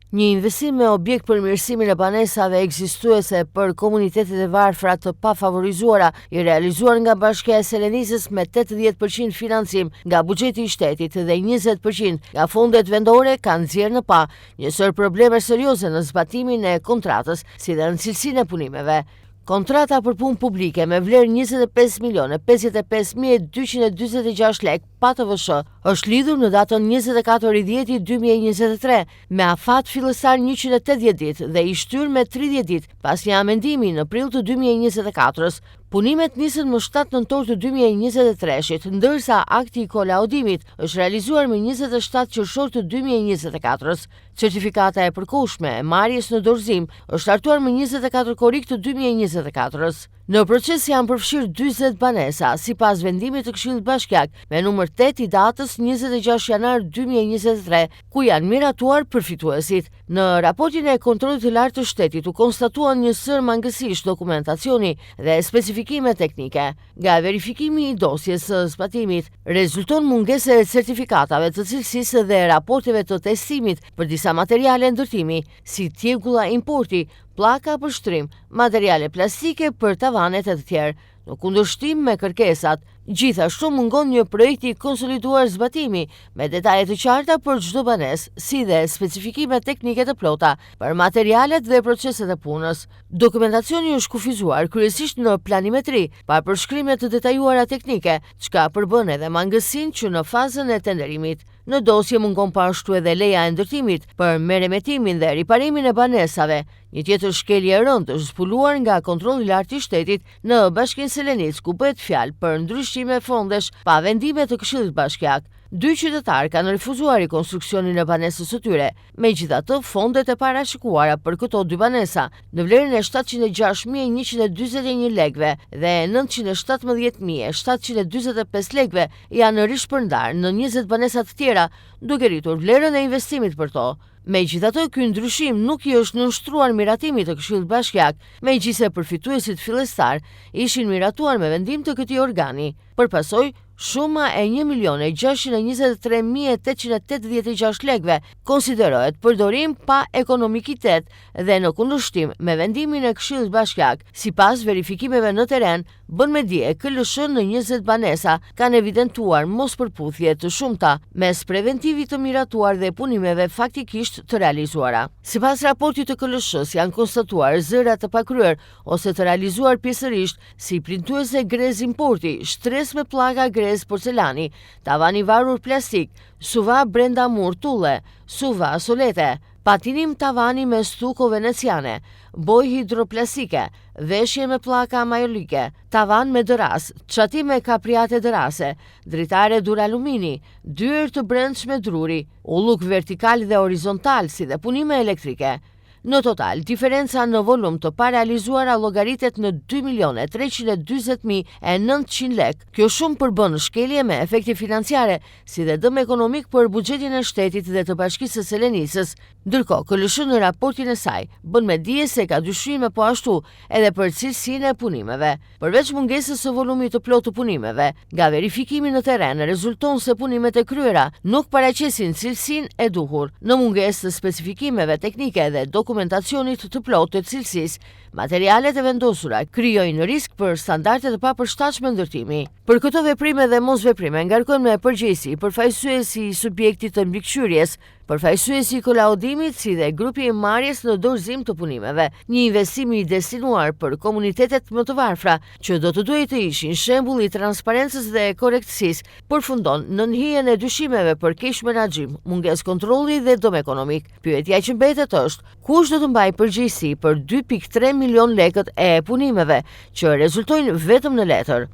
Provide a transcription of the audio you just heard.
Një investim me objekt për mirësimin e banesave ekzistuese për komunitetet e varfra të pafavorizuara i realizuar nga Bashkia e Selenisës me 80% financim nga buxheti i shtetit dhe 20% nga fondet vendore ka nxjerrë në pa njësër probleme serioze në zbatimin e kontratës si dhe në cilësinë e punimeve. Kontrata për punë publike me vlerë 25.055.246 lek PATVSH është lidhur në datën 24/10/2023 me afat fillestar 180 ditë dhe i shtyr me 30 ditë pas një amendimi në prill të 2024-s. Punimet nisën më 7 nëntor të 2023-shit, ndërsa akti i kolaudimit është realizuar më 27 qershor të 2024-s. Certifikata e përkohshme e marrjes në dorëzim është hartuar më 24 korrik të 2024-s. Në proces janë përfshirë 40 banesa, sipas vendimit të Këshillit Bashkiak me numër 8 i datës 26 janar 2023, ku janë miratuar përfituesit. Në raportin e kontrollit të lartë të shtetit u konstatuan një sër mangësish dokumentacioni dhe specifikime teknike. Nga verifikimi i dosjes së zbatimit, rezulton mungese e certifikatave të cilësisë dhe raporteve të testimit për disa materiale ndërtimi, si tjegulla importi, pllaka për shtrim, materiale plastike për tavanet e të tjerë, në kundërshtim me kërkesat. Gjithashtu mungon një projekt i konsoliduar zbatimi me detaje të qarta për çdo banesë, si dhe specifikime teknike të plota për materialet dhe proceset e punës. Dokumentacioni është kufizuar kryesisht në planimetri, pa përshkrime të detajuara teknike, çka përbën edhe mangësinë që në fazën e tenderimit. Në dosje mungon pashtu edhe leja e ndërtimit për merremetimin dhe riparimin e banesave. Një tjetër shkelje e rëndë është zbuluar nga kontrolli i lartë i shtetit në Bashkinë Selenisë, ku bëhet fjalë për ndryshime fondesh pa vendime të Këshillit Bashkiak. 2 qytetarë kanë refuzuar konstruksionin e banesës së tyre. Megjithatë, fondet e parashikuara për këto 2 banesa në vlerën e 706.141 lekëve dhe 917.745 lekëve janë rishpërndar në 20 banesa të tjera, duke rritur vlerën e investimit për to. Megjithatë, ky ndryshim nuk i është nënshtruar miratimit të Këshillit Bashkiak, megjithse përfituesit fillestar ishin miratuar me vendim të këtij organi. Përpasoj, shuma e 1.623.886 lekëve konsiderohet përdorim pa ekonomikitet dhe në kundërshtim me vendimin e Këshillit Bashkiak. Sipas verifikimeve në teren, bën me dije KLSH në 20 banesa kanë evidentuar mospërputhje të shumta mes preventivit të miratuar dhe punimeve faktikisht të realizuara. Sipas raportit të KLSH-s janë konstatuar zëra të pakryer ose të realizuar pjesërisht si printuese grez importi, shtres me pllaka grez porcelani, tavani varur plastik, suva brenda mur tulle, suva solete, patinim tavani me stuko veneciane, boj hidroplastike, veshje me pllaka majolike, tavan me dëras, çati me kapriate dërase, dritare duralumini, dyer të brendshme druri, ulluk vertikal dhe horizontal si dhe punime elektrike. Në total, diferenca në volum të parealizuara llogaritet në 2.320.900 lek. Kjo shumë përbën shkelje me efekte financiare, si dhe dëm ekonomik për buxhetin e shtetit dhe të Bashkisë së Selenisës. Ndërkohë, KLSH në raportin e saj bën me dije se ka dyshime po ashtu edhe për cilësinë e punimeve. Përveç mungesës së volumit të plotë të punimeve, nga verifikimi në terren rezulton se punimet e kryera nuk paraqesin cilësinë e duhur. Në mungesë të specifikimeve teknike dhe dokumentacionit të plotë të cilësisë, materialet e vendosura krijojnë risk për standarde të papërshtatshme ndërtimi. Për këto veprime dhe mosveprime ngarkohen me përgjegjësi përfaqësuesi i subjektit të mbikëqyrjes, përfaqësuesi i kolaudimit si dhe grupi i marrjes në dorëzim të punimeve. Një investim i destinuar për komunitetet më të varfra, që do të duhet të ishin shembull i transparencës dhe korrektësisë, përfundon në nhijen e dyshimeve për keq menaxhim, mungesë kontrolli dhe dëm ekonomik. Pyetja që mbetet është: kush do të mbajë përgjegjësi për 2.3 milion lekët e punimeve që rezultojnë vetëm në letër?